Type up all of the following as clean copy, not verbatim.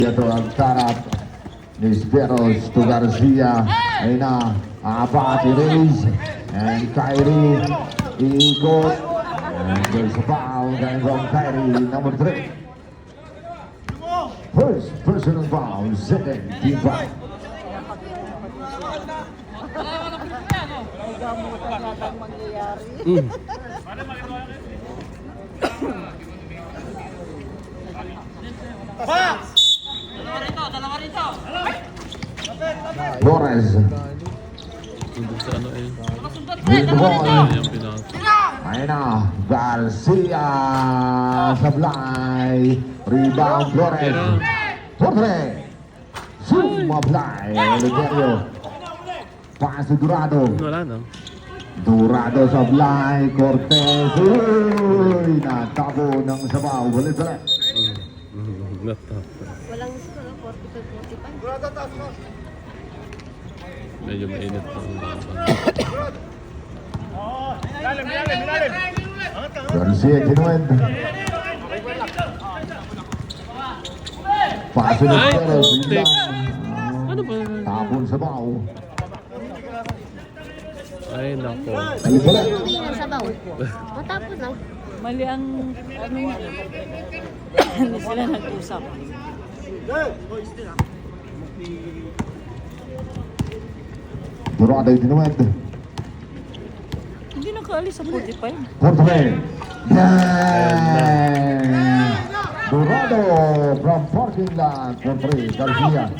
Ito ang tarap ni Speros to Garcia. Ay na, apat i-raise. And Kyrie, iikot. And there's a foul going from Kyrie, number 3. First personal foul, second team foul. Flores. With the ball. Ayun na, Garcia Sablay. Rebound Flores. Torre. Sumablay. Oliverio. Pass to Dorado. Wala na. Dorado Sablay. Cortez. Uy! Natabo ng sabaw. Ulit-ulit. Walang score, 45-45. Medyo mainit pa ang Garcia Kinuend. Paso ng Ay, Perez. putik. Ano ba? Tapon sa baw. Ay, nako. Ulit-ulit. Hindi ng sabaw. Matapos lang. Mali ang ano hindi sila nag-usap. Dorado Kinuend. Hindi nakaalis sa 45. Portray. Yan! Dorado from parking lot. Portray. Garcia.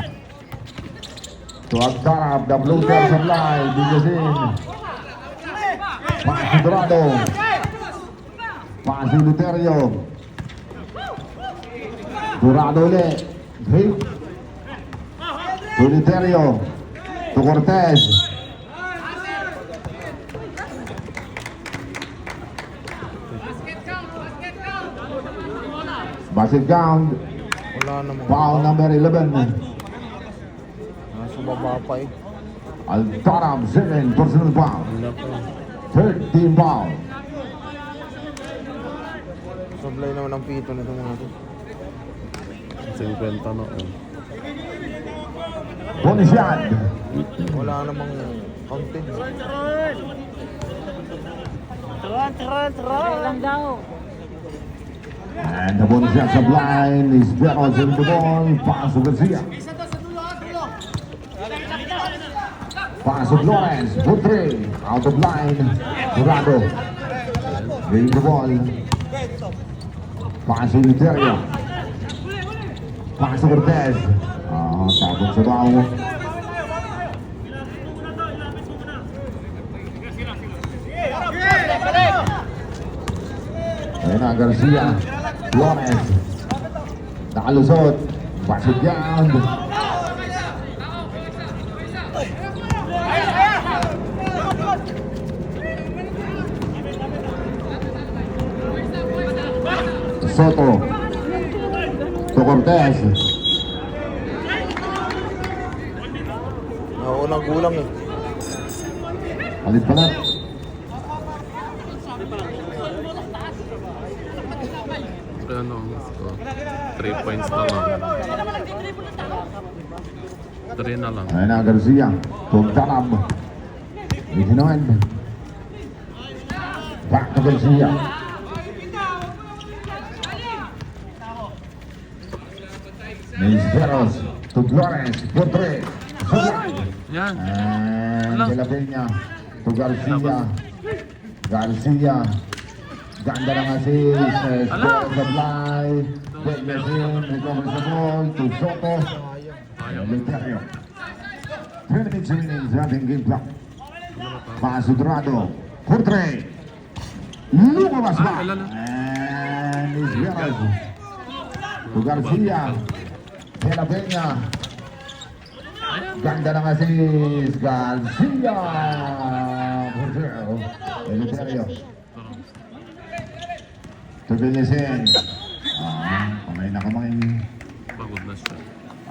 To ang tarap. The blue tail supply. Bigasin. Pasi Dorado. Pasi Luterio. Dorado ulit. Drake. To Luterio. To Cortez. Basket count. Wala namang Foul number 11. nasa baba pa eh. Altaram, second personal foul. Nako. Third team foul. Sablay naman ang pito nito mga to. 50 na. Bonus yan. Wala namang counted. Try lang daw. And the bonus yan sa blind is Veros in the ball. Pass to Garcia. Pass to Flores. For 3. Out of line. Dorado. Bring the ball. Pass to Luterio. Pass to Cortez. Tapon sa baw. Ayan na, Garcia. Flores. Nakalusot. Basket yan. Soto. To Cortez. Naunang gulang eh. Palit pala. Ano? 3 points na lang. 3 na lang. Ayan na, Garcia. Tugtanam. Iginoen. Back to Garcia. Veros to Flores. For 3. Yan. And Wala. De La Peña to Garcia. Garcia. Ganda ng assist. Score supply. Begasin. Recover sa ball. To Soto. Luterio. 3 minutes remaining sa ating game clock. Paso Dorado. For 3. Lumabas ba? And is Veros to Garcia. De La Peña. Ganda ng assist. Garcia. Portero. Luterio. To Begasin. Kamay na kamay. Pagod na siya.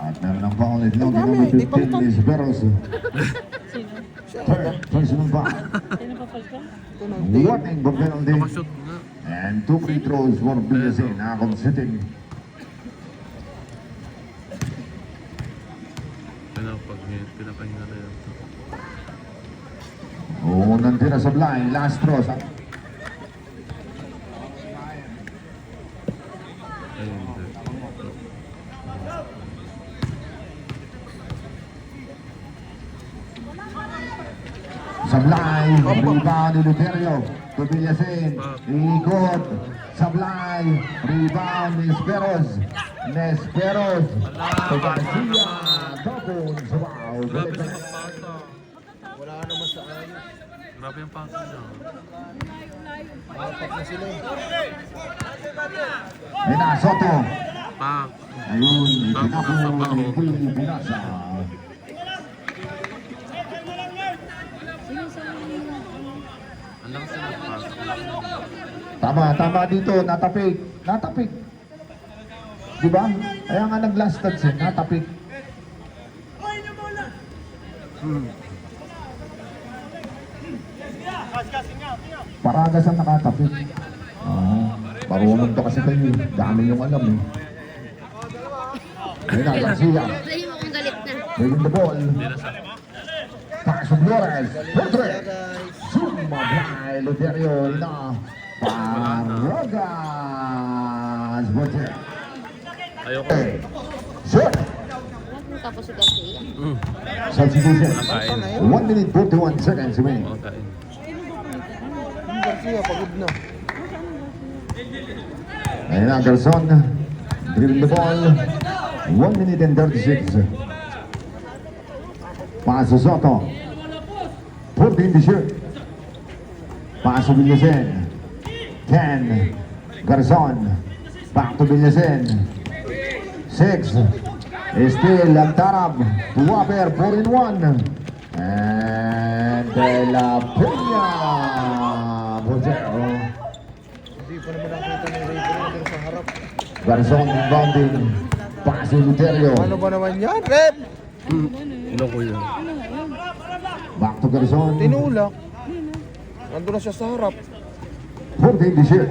At meron ng foul at long number 15 is Veros. Third personal foul. Sino pa palka? Warning for penalty. Makashoot na. And 2 free throws for Bigasin. Nakakong sitting. Pag pinapahinga na yun. Unang tira sa blind, last throw. Ay, hindi. Sablay, rebound ni Luterio. Tubillasin, ikot. Sablay, rebound ni Nesperos. Nesperos, to Garcia. Double, wow. Grabe naman pasa. Wala naman sa ayos. Grabe yung pasa niya. Apat na sila eh. Ayun na, Soto. Pak. Ayun, Tapos ipinapo, nasa baho. hindi binasa. Ang lakas na ng pasa. Tama dito, natapik. Natapik. Diba? Kaya nga nag-last touch eh, natapik. Paragas ang nakatapik. Marunong to kasi kayo eh. Dami yung alam eh. Ayun na, Garcia. Sabi mo kung galit na. Taking the ball. Hindi na siya. Pass from Flores. Portrait. Sumablay. Luterio. Ayun na. Paragas. Portrait. Ayoko. Shot. Tapos si Garcia. Substitution. Nakain. 1 minute 41 seconds remaining. Oo, kain. Yung Garcia, pagod na. Ayun na, Garson. Dribble the ball. 1 minute and 36. Paso Soto. 14 the shoot. Paso Villasen. 10. Garson. Back to Villasen. 6. Still Altarab. Waper 4 in 1. And De La Peña. Bozero. Hindi pa naman nakita ng referee sa harap. Garson bounding. Paso Luterio. Ano ba naman yan? Rep! Loko yun. Back to Garson. Tinulak. Nandun na siya sa harap. 14 the shoot.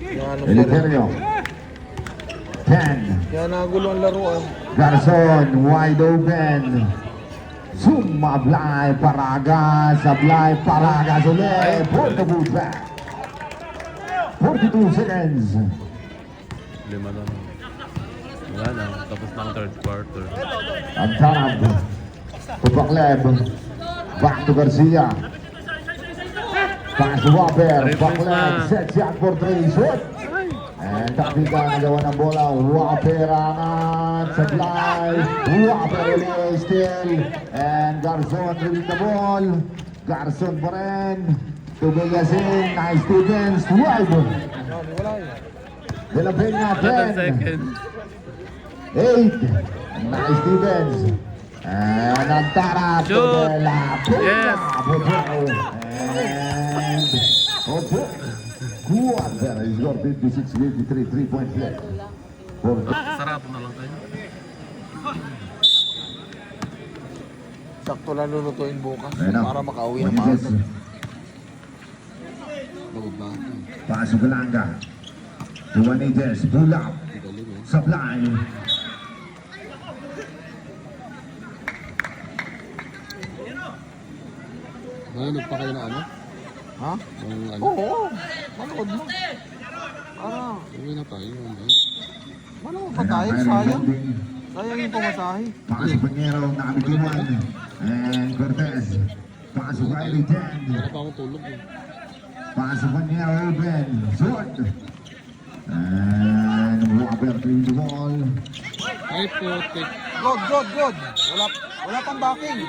Yan ano sir. Luterio. 10. Kaya nagulo ang laruan. Garson wide open. Sumablay, Paragas, sablay, Paragas ulit. Portable back. 42 seconds. 5 na lang. Wala na. Tapos ng third quarter. Ang tarab. Tupakleb. Back to Garcia. Pass to Waper. Pakleb. Set shot for 3. Shot. And Tapika nagawa ng bola. Waper angat. Sablay. Waper ulit. Still. And Garson with the ball. Garson pa rin. Tubillasin. Nice defense. Wide. Yan, wala yun. De La Peña 11 10. seconds. 8. Nice defense. And ang tarap to Shoot. De La Peña. Yes. Botero. And Opo. Quarter is your 56-53 3-point play. Sarado na lang tayo. Sakto lang lulutuin bukas. Ayun na. Para makauwi na Juanices. maaga. Pasok Galanga. Juanices. Pull up. Supply. Nanonood pa kayo ng ano? Ha? Ng ano? Oo. Manood mo. Para. Uwi na tayo. Ano? Manood pa tayo. Sayang. Sayang yung pumasahe. Pasok Panyero. Nakabitiwan. And Cortez. Pasok Riley 10. Wala pa akong tulog eh. Pasok Panyero open. Short. And Waper to the ball. Ay po, take. Good, good, good. Wala pang backing.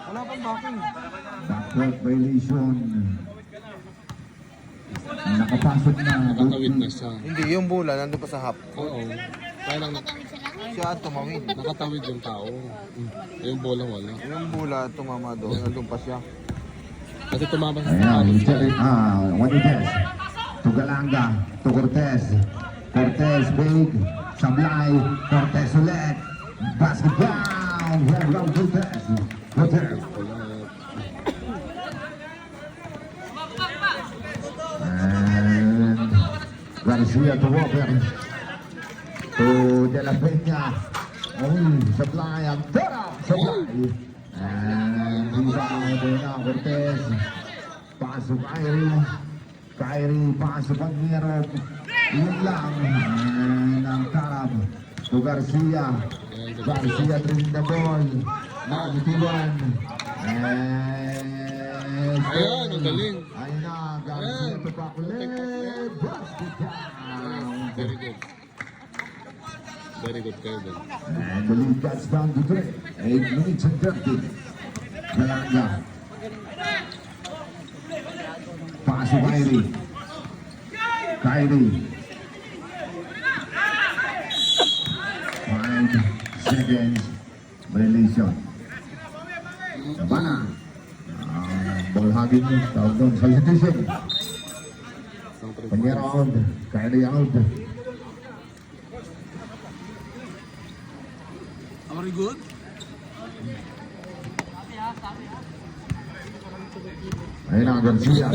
Wala pang backing. Backcourt violation. Nakapasok na. Nakatawid na siya. Hindi, yung bola nandun pa sa half. Oo. Kaya lang Siya at tumawid. nakatawid yung tao. Yung bola wala. Yung bola tumama doon. Nandun pa siya. Kasi tumama sa Ayan, talo. Juanices. To Galanga. To Cortez. Cortez big. Sablay. Cortez ulit. Basket down. Well run Cortez. Cortez. And Garcia to Waper. To De La Peña. Supply ang tarap. Supply. And rebound na Cortez. Pasok Kyrie, pasok ang Nierop. Yun lang. And ang tarap. To Garcia. Garcia bring the ball. Nagitiwan. And Ayan, ang galing. ayun na, Garcia to Bakulit. Basket down. Very good. Very good, Kevin. And the lead gets down to 3. 8 minutes and 30. Galanga. Pass to Kyrie. 5 seconds. Violation. Sabana. Ball hugging. Tawag doon. Substitution. Panyera out. Kyrie out. Very good. Ayun na, Garcia.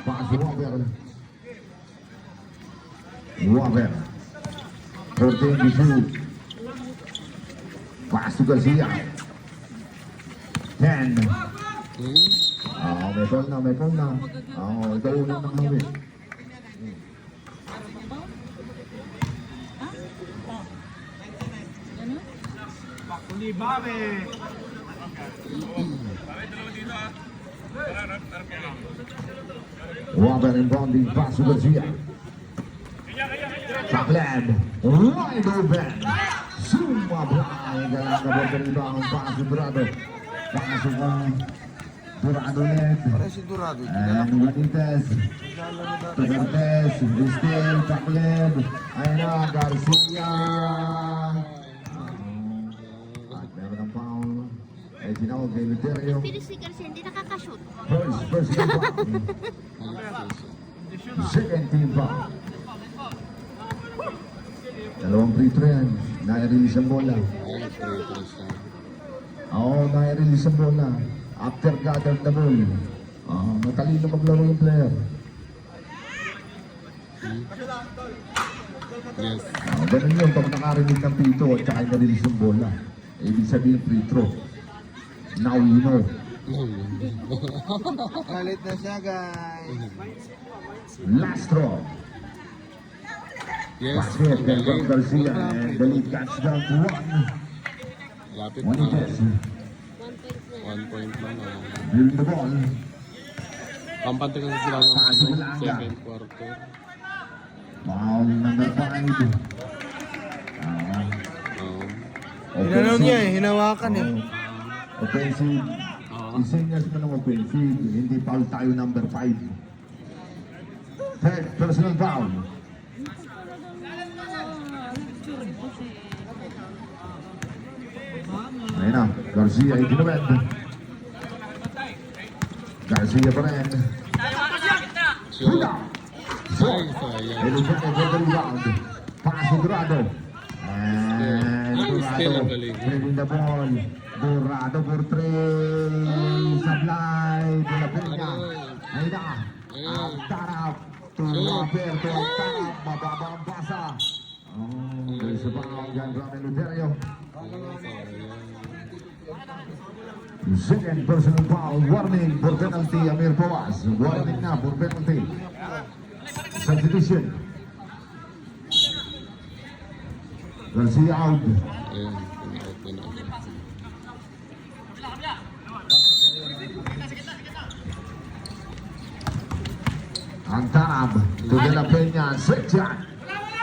Pass to Wapper. Wapper. 14 to shoot. Pass to Garcia. 10. May call na. Ito unang ng hawin. Wapper inbounding, pass to Garcia. Saklan, wide open. Sumablay, Galanga po rebound, pass to Dorado. Pass to Dorado ulit. Pare si Dorado. And Juanitas. To Cortez, still, Saklan. Ayun na, Garcia. At meron ng foul. Ay sinawag kay Luterio. Pilis ni Garcia, hindi nakakashoot. First team foul. Second team foul. Dalawang free throw yan. Nai-release ang bola. Ayan, free throw siya. Nai-release ang bola. After gather the ball. Matalino maglaro yung player. Yes. Ganun yun, pag nakarinig ng pito at saka na-release ang bola. Ibig sabihin free throw. Now you know. Galit na siya, guys. Last throw. Yes. Basket by Galing. Garcia and the lead cuts down to 1. Lapit One na. Juanitas. 1 point lang. Build the ball. Kampante kasi sila ng second quarter. Foul number 5. Hinanaw niya eh, hinawakan eh. Offensive. I-signals mo ng offensive. Hindi foul tayo number 5. Third personal foul. Ayun na, Garcia itinawid. Garcia pa rin. Sure. Hula! Ay, sayang. Elujan ang ganda rebound. Paso Dorado. And Still Dorado ang galing. bringing the ball. Dorado for 3. Supply. De La Peña. Ayun na. Ang tarap. To Wapper. To ang tarap. Mababa ang pasa. Isa pa ang ganda ng Luterio. Second personal foul. Warning for penalty. Amir Pawas. Warning na for penalty. Substitution. Garcia out. Ayan, out na. Ang tarab. To De La Peña. Straight shot.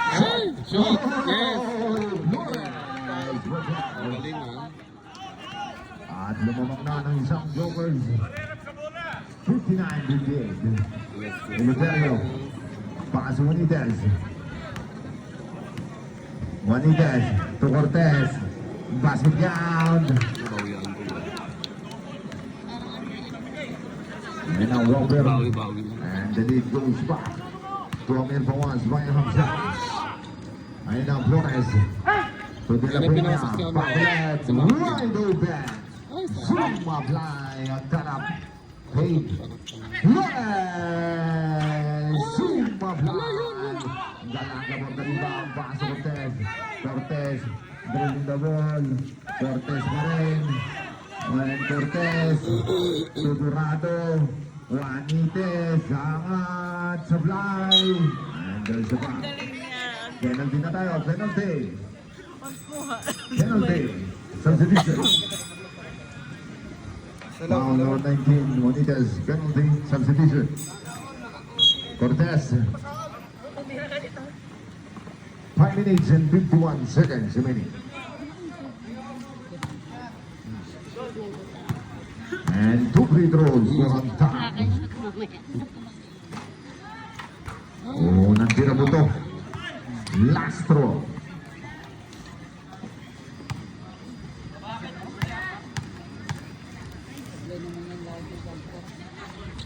Ay, shot! Yes! Nice. Galing ha. At lumamang na ng isang Jokers. 59-58. Eluterio. Pass to Juanitas. Juanitas to Cortez. Basket down. Bawian ko. And now Wapper. Bawi-bawi na. And the lead goes back to Amir Pawas by himself. Ayun na Flores. To De La Yan ang Peña. pinasok niya, ano? Pakulet. Sa mga- Wide open. Ay, sayang. Sumably. Ang tarap. Paid. Yes! Sumably. Galanga mo na rebound. Paso Cortez. Cortez. Dribbling the ball. Cortez pa rin. Juan Cortez. Tudurado. Juanites. Angat. Sablay. And there's the back. Penalty na tayo. Penalty. Penalty. Substitution. Foul number 19. Juanites. Penalty. Substitution. Cortez. 5 minutes and 51 seconds remaining. And 2 free throws for on top. Unang tira mo to. Last throw.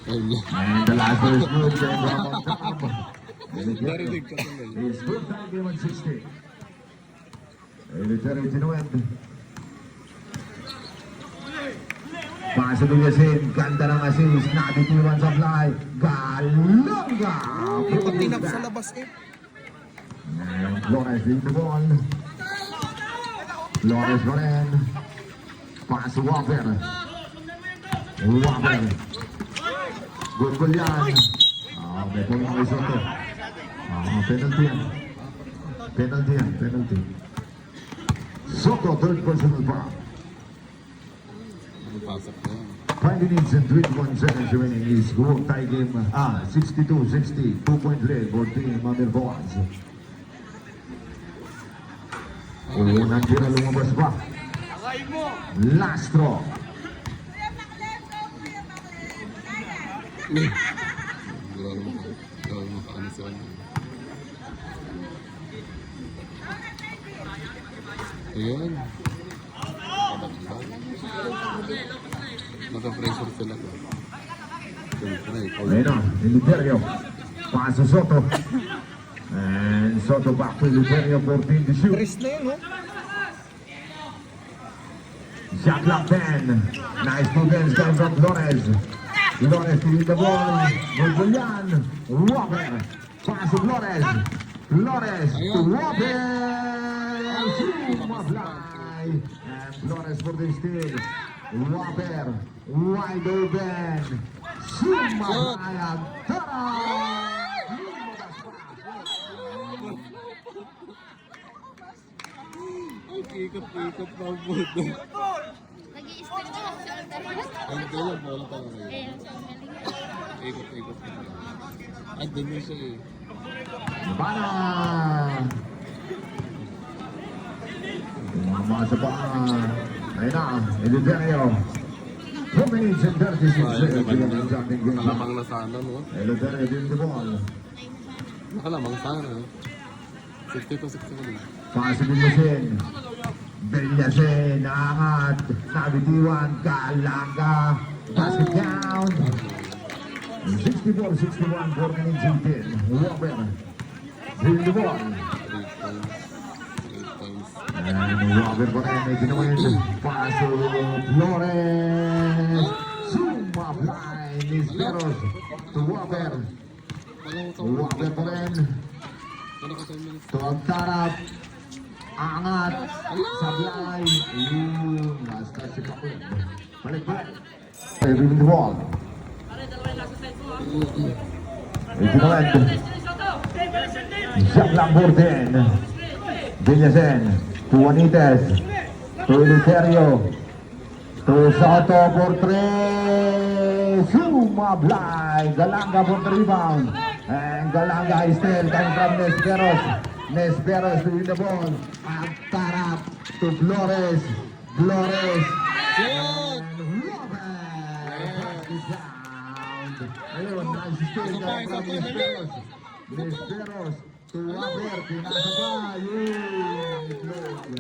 And the last throw is good. From on top. Narinig ka tuloy. It's full time game on 60. Eleuterio Tinued. Pasa ni Yasin. Ganda ng assist. Nabitiwan sa fly. Galanga. Pag tinap sa labas eh. And Flores lead the ball. Flores pa rin. Pass Whopper. Whopper. Good goal yan. May point may Soto. Penalty yan. Penalty yan. Penalty. Soto, third personal foul. Pasok na yan. 5 minutes and 21 seconds remaining is score tie game. 62-60. 2-point lead for team Mother Boys. Unang tira lumabas pa. Last throw. Gawin mo paano sa ano. Ayan. Naka-pressure sila ko. Siyempre, ikaw Ayun na, Eleuterio. Pass to Soto. And Soto back to Eleuterio, 14 to shoot. Chris na yun, oh. Shot clock 10. Nice defense coming from Flores. Flores to the ball. Bulbulian. Robber. Pass to Flores. Flores to Robber. Fly. And Flores for the steal. Robber. Wide open. Fly. Tara! ikot-ikot pa ang puto. Nag-i-step siya sa shoulder. Ang kailan mo lang tayo ngayon. Kaya siya galing. Ikot-ikot pa. At dumi siya eh. Bana! Masa pa. Ayun na, Eleuterio. 2 minutes and 36 seconds. Nakalamang na sana, no? Eleuterio din the ball. Nakalamang sana. 60-60 na. Pass ni Yasin. Villasen, angat. Nabitiwan, Galanga. Basket down. 64-61, 4 minutes and 10. Robert. Bring the ball. 8 times. And Robert pa rin may ginawin. Pass to Flores. Zuma blind. Nisperos to Robert. Robert pa rin. Ano ka 10 minutes? To ang tarap. Angat. Sablay. Yun. Basta si Kapit. Balik-balik. Bring the ball. Ginawin. Shot lang 14. Villasen. To Juanites. To Eleuterio. To Soto for 3. Zuma blind. Galanga for the rebound. And Galanga is still coming from Nesperos. Nesperos to win the ball. Ang tarap to Flores. Flores. And Robert. Sound. Ayun, nice steal coming from Nesperos. Nesperos to Robert. Pinasa pa. Yun. Ang itlog.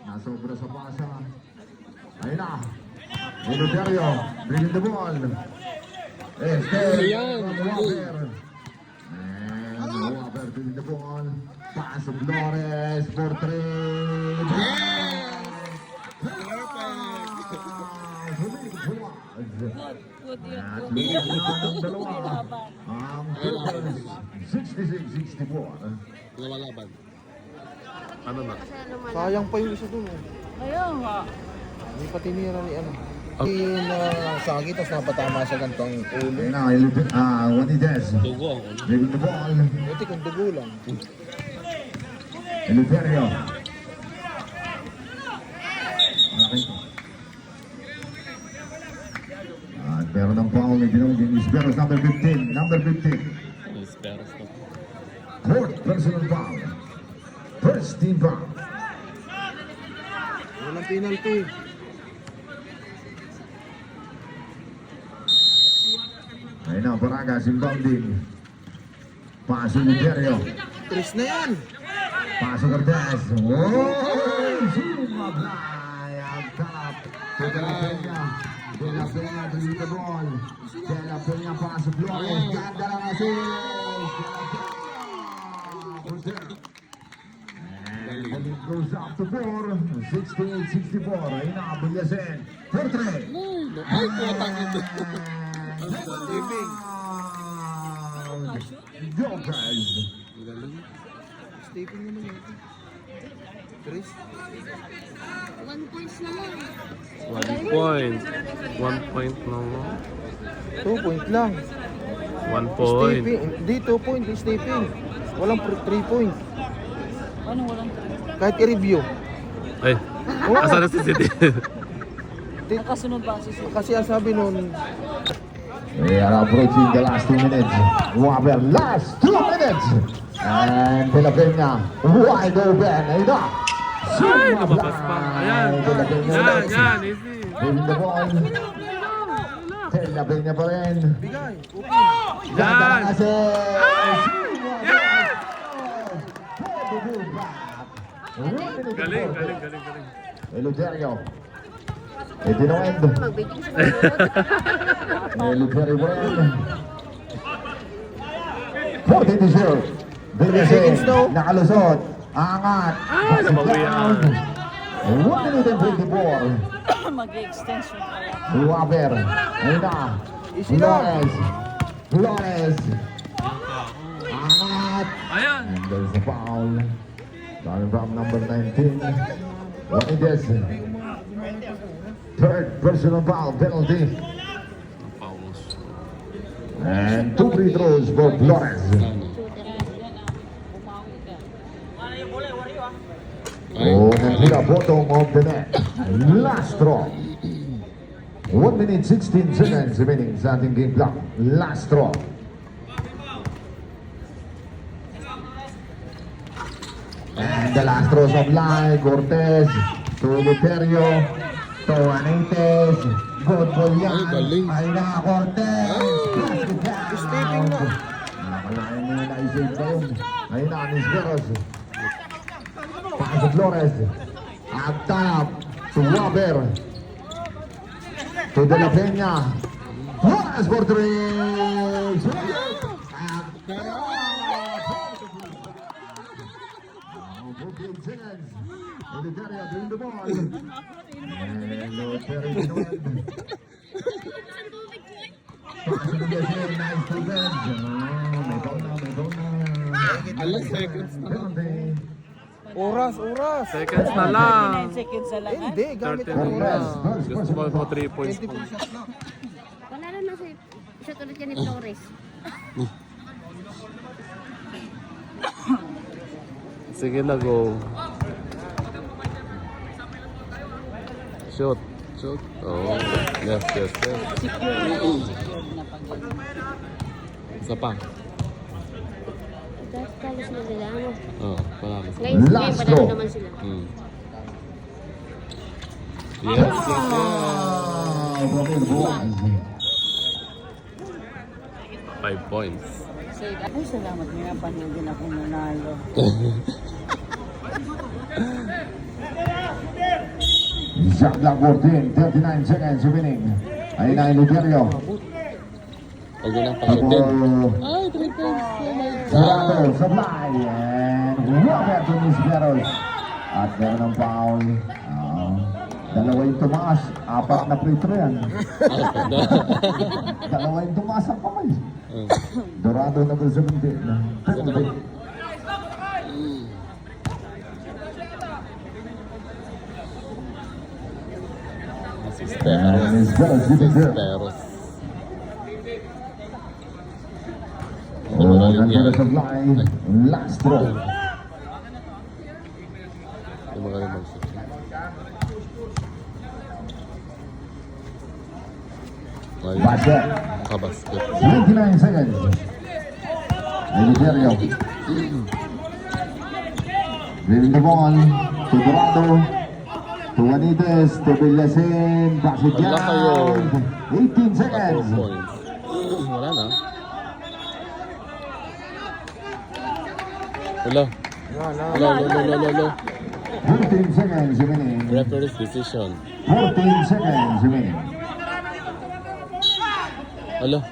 Nasobra sa pasa. Ayun na. Eleuterio. Bringing the ball. Estel from Robert. And Robert in the ball. Pass to Flores for 3. Good yun. At lumiit pa ng dalawa. Ang Clippers 66-64. Lumalaban. Ano na? Kasi lumalang. Sayang pa yung isa dun. Oh. Ayun nga. Hindi pa tinira ni ano. Oh. Sagi, tapos napatama sa gantong ulo. Ayun na, Juanidez. Dugo ang ulo. Leaving the ball. Buti kung dugo lang. Eleuterio. Okay. At meron ng foul ni Pinoy din. Isberos number 15. Number 15. Esperas na. Fourth personal foul. First team foul. Walang penalty. Ayun na, Paragas inbounding. Paso ni Eleuterio. Tris na yan. Paso Cortez. Oh! Sumablay. Ang top. To De La Peña. De La Peña to lead the ball. De La Peña paso Flores. Ganda lang assist. And the lead goes up to 4. 68-64. Ayun na, Bulyasen. 4-3. Ay, putang ito. Jokers. Galing. Stephen naman yun. Tris. 1 points naman. 1 point. 1 point naman. 2 point lang. 1 point. Stephen. Hindi, 2 point. Stephen. Walang 3 point. Ano walang Kahit i-review. Ay, asa na si City? nakasunod ba si Kasi ang sabi nun, We are approaching the last 2 minutes. Waber, last 2 minutes. And De La Peña, wide open. Ayun na. Ay, lumabas pa. Ayan. De La Peña. Yan, yan. Easy. Giving the ball. De La Peña pa rin. bigay. Ganda Yan. na kasi. Galing, galing, galing, galing. Eleuterio. Itinoend. Magbigay sa mga. Eleuterio pa rin. 40-0. Seconds daw. Nakalusot. Angat. nabawian. 1 minute and 24. mag-extension kaya. Waber. Ayun na. Easy lang. Flores. Flores. Angat. Ayan. And there's a foul. Coming from number 19. Juanidez. Third personal foul penalty. Fouls. And 2 free throws for Flores. Ay, Oh, and to the bottom of the net. Last draw. 1 minute 16 seconds remaining sa ating game clock. Last draw. And the last throws of line. Cortez to Eleuterio. To Anites. Good ball yan. Ay, galing. Ay na, Cortez. Stepping na. Nakalain mo na isip ko. Ayun na, Nisberos. Paso Flores. Up top. To Waber. To De La Peña. Flores for 3. Eleuterio doing the ball. Eleuterio Pinoy. Paso to Yasin. Nice defense. May ball na, may ball na. Alas seconds na. Penalty. Oras. Seconds na lang. 9 seconds na lang. Hindi, gamit 30 ang na oras. lang. Gusto mo mo 3 points 20 pa. shot na. Panalo na si shot ulit yan ni Flores. Sige na, go. Shoot. Shoot. Oh, yes, yes, yes. Isa pa. Tapos talo sila nila. Ano? Oh, panalo. Ngayon, ngayon Last panalo draw. naman sila. Hmm. Yes, yes, yes. Robin Boaz. 5 points. Ay, salamat nga. Panood din ako nanalo. Shot clock 14, 39 seconds remaining. Ayun na, Eleuterio. Huwag mo nang pakitin. Ako, Ay, 3 points. Oh my Sarado, supply, and Roberto Nisberos. At meron ng foul. Dalawa yung tumaas, 4 na free throw yan. Dalawa yung tumaas ang kamay. Dorado number 17. Penalty. And as well as giving girl. Pero, Oh, nandiyan na sa fly. Last throw. yung magaling mag-shoot. Ayun, Basket. kabasket. 29 seconds. Eleuterio. Winning the ball to Dorado. To Juanites. To Villasin. Basket Wala kayo. down. 18 4 seconds. points. Wala na. Wala. Wala. 14 seconds remaining. Referee's decision. 14 seconds remaining. Wala. Ayun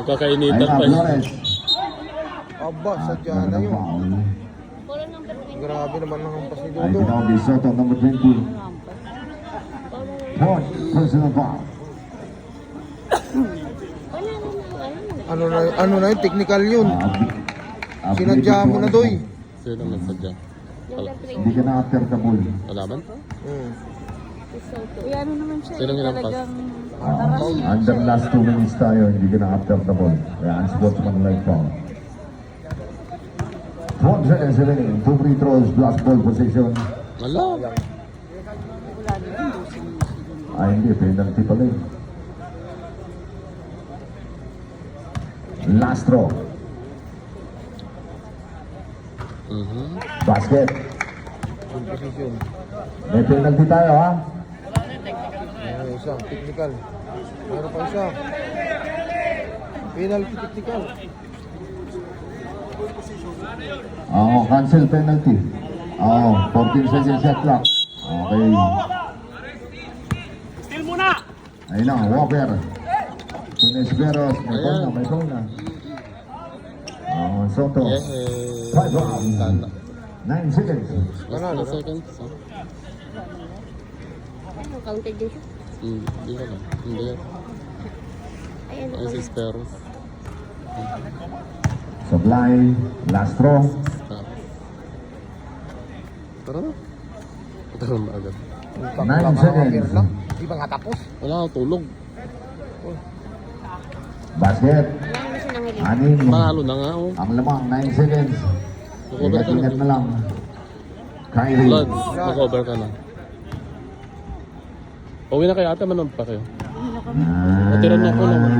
Magkakainitan na, pa yun. Flores. Aba, sadya na Nagandang yun. foul. Puro number 20. Grabe naman ang hampas ni Ay, Dudong. Pinoy Soto, number 20. Fourth personal foul. Ano na yun, technical yun. Sinadya mo na, Doy. Sino ang nagsadya? Number 20. Hindi ka na after the ball. Alaman? Soto. Ano naman siya, Sino nilampas? Under last 2 minutes tayo, hindi ka na after the ball. Kaya unsportsmanlike foul. 12 seconds remaining. 2 free throws plus ball position. Wala. Ay, hindi. Penalty pala eh. Last throw. Basket. Yung position. May penalty tayo ha. Ano isa, technical. Meron pa isa. Penalty technical. Oo, cancel penalty. Oo, 14 seconds shot clock. Okay. Still muna! Ayun na, Walker. Tunes Veros, may phone na. Oo, Soto. Yehey. 5 rounds. Sana. 9 seconds. Nanalo, 2 no? seconds. Ano, counted din siya? Hindi ka na. Hindi yan. Ay, ano Ay, pa si na? Speros. Supply, last throw. Tara na. Tara na agad. 9 seconds. lang. Di ba nga tapos? Wala akong tulog. Basket. Wala na siya nangilig. Anim. Panalo na nga oh. Ang lamang, 9 seconds. Mag-over ka Ingat-ingat na. na lang. Kyrie. Lods, mag-over ka na. Uwi na kayo ate, manood pa kayo. Ah, Tira na ako naman.